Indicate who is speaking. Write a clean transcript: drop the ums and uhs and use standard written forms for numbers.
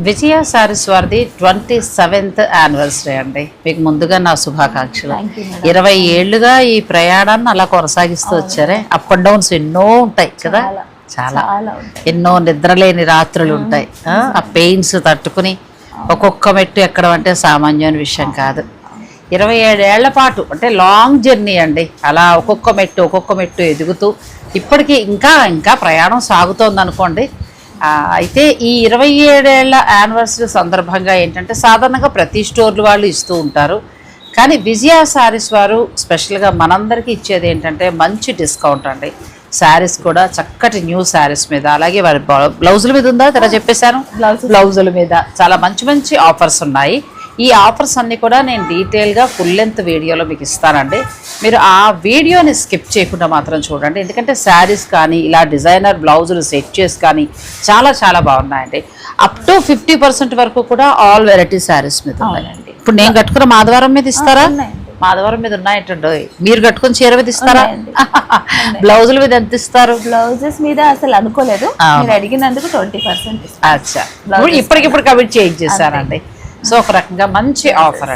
Speaker 1: విజయ సారీస్ వారిది 27th anniversary అండి. మీకు ముందుగా నా శుభాకాంక్షలు. 20 ఏళ్లుగా ఈ ప్రయాణాన్ని అలా కొనసాగిస్తూ వచ్చారే. అప్ అండ్ డౌన్స్ ఎన్నో ఉంటాయి కదా, చాలా ఎన్నో నిద్రలేని రాత్రులు ఉంటాయి. ఆ పెయిన్స్ తట్టుకుని ఒక్కొక్క మెట్టు ఎక్కడం అంటే సామాన్యమైన విషయం కాదు. 27 ఏళ్ల పాటు అంటే లాంగ్ జర్నీ అండి. అలా ఒక్కొక్క మెట్టు ఎదుగుతూ ఇప్పటికీ ఇంకా ప్రయాణం సాగుతోంది అనుకోండి. అయితే ఈ 27 ఏళ్ల యానివర్సరీ సందర్భంగా ఏంటంటే సాధారణంగా ప్రతి స్టోర్లు వాళ్ళు ఇస్తూ ఉంటారు. కానీ విజయ శారీస్ వారు స్పెషల్గా మనందరికీ ఇచ్చేది ఏంటంటే మంచి డిస్కౌంట్ అండి. శారీస్ కూడా చక్కటి న్యూ శారీస్ మీద, అలాగే వారి బ్లౌజుల మీద ఉందా తెర చెప్పేశాను, బ్లౌజుల మీద చాలా మంచి ఆఫర్స్ ఉన్నాయి. ఈ ఆఫర్స్ అన్నీ కూడా నేను డీటెయిల్గా ఫుల్ లెంత్ వీడియోలో మీకు ఇస్తానండి. మీరు ఆ వీడియోని స్కిప్ చేయకుండా మాత్రం చూడండి. ఎందుకంటే శారీస్ కానీ ఇలా డిజైనర్ బ్లౌజులు సెట్ చేసి కానీ చాలా బాగున్నాయండి. అప్ టు 50% వరకు కూడా ఆల్ వెరైటీ శారీస్ మీద ఉన్నాయండి. ఇప్పుడు నేను కట్టుకున్న మాధవరం మీద ఇస్తారా? మాధవరం మీద ఉన్నాయంటండి. మీరు కట్టుకుని చీర మీద ఇస్తారా? బ్లౌజుల మీద ఎంత ఇస్తారు?
Speaker 2: బ్లౌజెస్ మీద అసలు అనుకోలేదు, మీరు అడిగినందుకు 20%.
Speaker 1: అచ్చా, ఇప్పటికిప్పుడు కమిట్ చేంజ్ చేశారండి. సో ఒక రకంగా మంచి ఆఫర్.